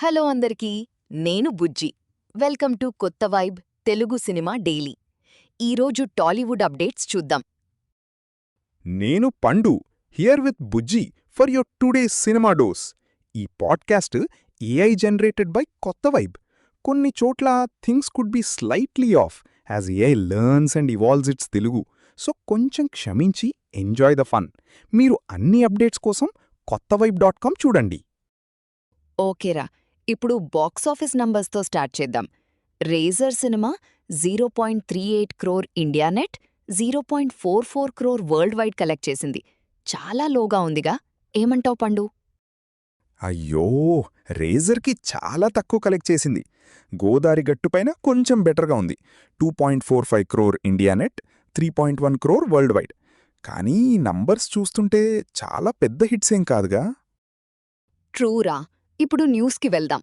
Hello అందరికీ, నేను బుజ్జి. Welcome to కొత్త వైబ్ తెలుగు సినిమా డైలీ. ఈరోజు టాలీవుడ్ అప్డేట్స్ చూద్దాం. నేను పండు here with Bujji for your today cinema dose. ఈ పాడ్కాస్ట్ ఏఐ జనరేటెడ్ బై కొత్త వైబ్. కొన్ని చోట్ల things could be slightly of as AI learns and evolves it's Telugu. So కొంచెం క్షమించి ఎంజాయ్ ద ఫన్. మీరు అన్ని అప్డేట్స్ కోసం కొత్తవైబ్.com చూడండి. ఓకేరా, ఇప్పుడు బాక్సాఫీస్ నంబర్స్తో స్టార్ట్ చేద్దాం. Razor cinema 0.38 crore India net, 0.44 crore world wide collect చేసింది. చాలా లోగా ఉందిగా, ఏమంటావ్ పండు? అయ్యో, రేజర్కి చాలా తక్కువ కలెక్ట్ చేసింది. గోదారి గట్టుపైన కొంచెం బెటర్గా ఉంది. 2.45 crore India net, 3.1 crore world wide. కానీ ఈ నంబర్స్ చూస్తుంటే చాలా పెద్ద హిట్స్ ఏం కాదుగా. ట్రూరా. ఇప్పుడు న్యూస్కి వెళ్దాం.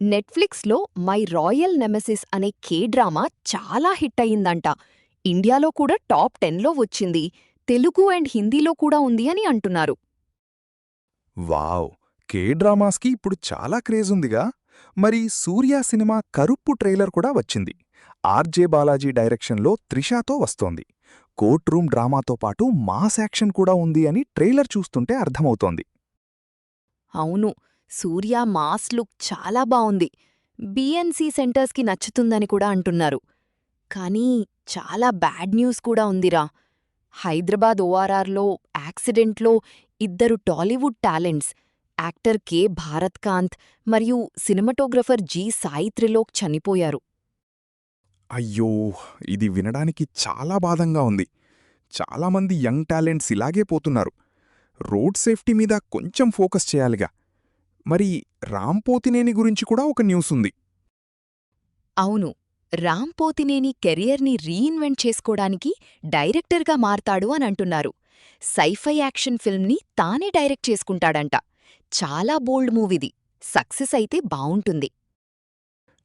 నెట్ఫ్లిక్స్లో మై రాయల్ నెమెసిస్ అనే కే-డ్రామా చాలా హిట్ అయ్యిందంట. ఇండియాలో కూడా టాప్ 10లో వచ్చింది. తెలుగు అండ్ హిందీలో కూడా ఉంది అని అంటున్నారు. వావ్, కే-డ్రామాస్కి ఇప్పుడు చాలా క్రేజ్ ఉందిగా. మరి సూర్య సినిమా కరుప్పు ట్రైలర్ కూడా వచ్చింది. ఆర్జే బాలాజీ డైరెక్షన్లో త్రిషాతో వస్తోంది. కోర్ట్ రూమ్ డ్రామాతో పాటు మాస్ యాక్షన్ కూడా ఉంది అని ట్రైలర్ చూస్తుంటే అర్థమవుతోంది. అవును, సూర్య మాస్ లుక్ చాలా బావుంది. బిఎన్సి సెంటర్స్కి నచ్చుతుందని కూడా అంటున్నారు. కానీ చాలా బ్యాడ్ న్యూస్ కూడా ఉందిరా. హైదరాబాద్ ఓఆర్ఆర్లో యాక్సిడెంట్లో ఇద్దరు Tollywood talents, actor K Bharath Kanth మరియు సినిమాటోగ్రఫర్ జి సాయి త్రిలోక్ చనిపోయారు. అయ్యో, ఇది వినడానికి చాలా బాధంగా ఉంది. చాలామంది యంగ్ టాలెంట్స్ ఇలాగే పోతున్నారు. రోడ్ సేఫ్టీ మీద కొంచెం ఫోకస్ చేయాలిగా. మరి రామ్ పోతినేని గురించి కూడా ఒక న్యూస్ ఉంది. అవును, రామ్ పోతినేని కెరియర్ని రీఇన్వెంట్ చేసుకోడానికి డైరెక్టర్గా మారతాడు అని అంటున్నారు. సైఫై యాక్షన్ ఫిల్మ్ని తానే డైరెక్ట్ చేసుకుంటాడంట. చాలా బోల్డ్ మూవీది. సక్సెస్ అయితే బావుంటుంది.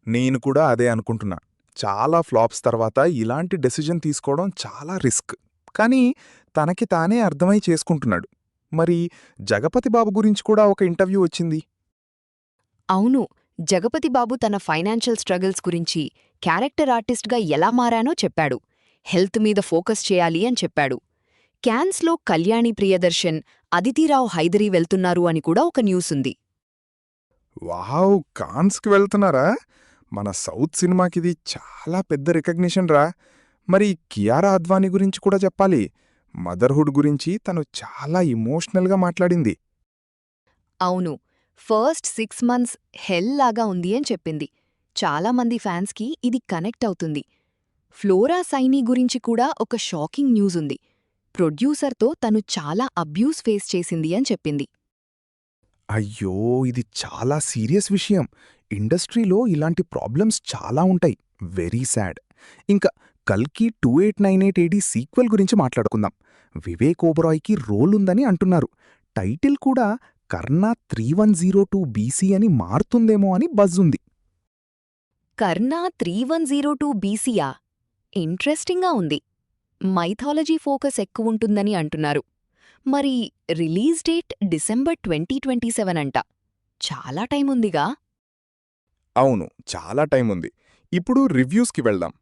నేను కూడా అదే అనుకుంటున్నా. చాలా ఫ్లాప్స్ తర్వాత ఇలాంటి డెసిజన్ తీసుకోవడం చాలా రిస్క్. కానీ తనకి తానే అర్థమై చేసుకుంటున్నాడు. మరి జగపతి బాబు గురించి కూడా ఒక ఇంటర్వ్యూ వచ్చింది. అవును, జగపతి బాబు తన ఫైనాన్షియల్ స్ట్రగుల్స్ గురించి, క్యారెక్టర్ ఆర్టిస్ట్గా ఎలా మారానో చెప్పాడు. హెల్త్ మీద ఫోకస్ చేయాలి అని చెప్పాడు. క్యాన్స్లో కళ్యాణి ప్రియదర్శన్, అదితిరావు హైదరీ వెళ్తున్నారు అని కూడా ఒక న్యూస్ ఉంది. వావ్, కాన్స్కి వెళ్తున్నారా? మన సౌత్ సినిమాకిది చాలా పెద్ద రికగ్నిషన్ రా. మరి కియారా అద్వానీ గురించి కూడా చెప్పాలి. మదర్హుడ్ గురించి తను చాలా ఇమోషనల్గా మాట్లాడింది. అవును, ఫస్ట్ 6 months హెల్ లాగా ఉంది అని చెప్పింది. చాలామంది ఫ్యాన్స్కి ఇది కనెక్ట్ అవుతుంది. ఫ్లోరా సైనీ గురించి కూడా ఒక షాకింగ్ న్యూస్ ఉంది. ప్రొడ్యూసర్తో తను చాలా అబ్యూస్ ఫేస్ చేసింది అని చెప్పింది. అయ్యో, ఇది చాలా సీరియస్ విషయం. ఇండస్ట్రీలో ఇలాంటి ప్రాబ్లమ్స్ చాలా ఉంటాయి. Very sad. ఇంకా కల్కి 2898 AD సీక్వెల్ గురించి మాట్లాడుకుందాం. వివేక్ ఓబరాయ్కి రోల్ ఉందని అంటున్నారు. టైటిల్ కూడా కర్ణ 3102 BC అని మారుతుందేమో అని బజ్ ఉంది. కర్ణ 3102 BCయా? ఇంట్రెస్టింగ్గా ఉంది. మైథాలజీ ఫోకస్ ఎక్కువుంటుందని అంటున్నారు. మరి రిలీజ్ డేట్ December 2027 అంట. చాలా టైం ఉందిగా. అవును, చాలా టైం ఉంది. ఇప్పుడు రివ్యూస్కి వెళ్దాం.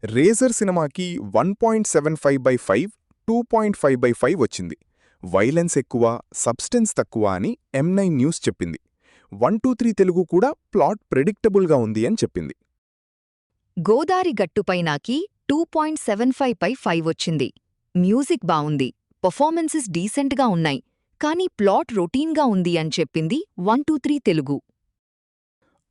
రేజర్ సినిమాకి 1.75/5, 2.5/5 వచ్చింది. వైలెన్స్ ఎక్కువ, సబ్స్టెన్స్ తక్కువ అని M9 న్యూస్ చెప్పింది. 123 తెలుగు కూడా ప్లాట్ ప్రెడిక్టబుల్గా ఉంది అని చెప్పింది. గోదారి గట్టుపైనాకి 2.75/5 వచ్చింది. మ్యూజిక్ బావుంది, పర్ఫార్మెన్సెస్ డీసెంట్గా ఉన్నాయి. కానీ ప్లాట్ రొటీన్గా ఉంది అని చెప్పింది 123 తెలుగు.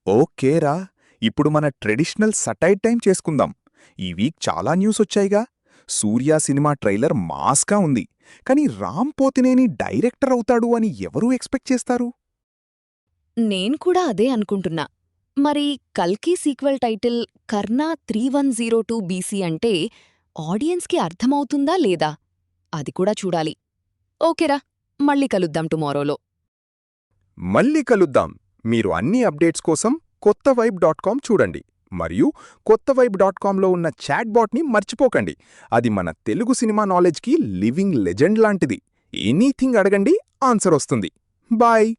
ఓకేరా, ఇప్పుడు మన ట్రెడిషనల్ సటైర్ టైం చేసుకుందాం. ఈ వీక్ చాలా న్యూస్ వచ్చాయిగా. సూర్య సినిమా ట్రైలర్ మాస్గా ఉంది. కానీ రామ్ పోతినేని డైరెక్టర్ అవుతాడు అని ఎవరూ ఎక్స్పెక్ట్ చేస్తారు? నేను కూడా అదే అనుకుంటున్నా. మరి కల్కి సీక్వెల్ టైటిల్ కర్ణ 3102 BC అంటే ఆడియన్స్కి అర్థమవుతుందా లేదా? అది కూడా చూడాలి. ఓకేరా, మళ్ళీ కలుద్దాం టుమారోలో. మళ్ళీ కలుద్దాం. మీరు అన్ని అప్డేట్స్ కోసం కొత్తవైబ్.com చూడండి. మరియు కొత్తవైబ్.comలో ఉన్న చాట్బాట్ని మర్చిపోకండి. అది మన తెలుగు సినిమా నాలెడ్జ్కి లివింగ్ లెజెండ్ లాంటిది. ఎనీథింగ్ అడగండి, ఆన్సర్ వస్తుంది. బాయ్.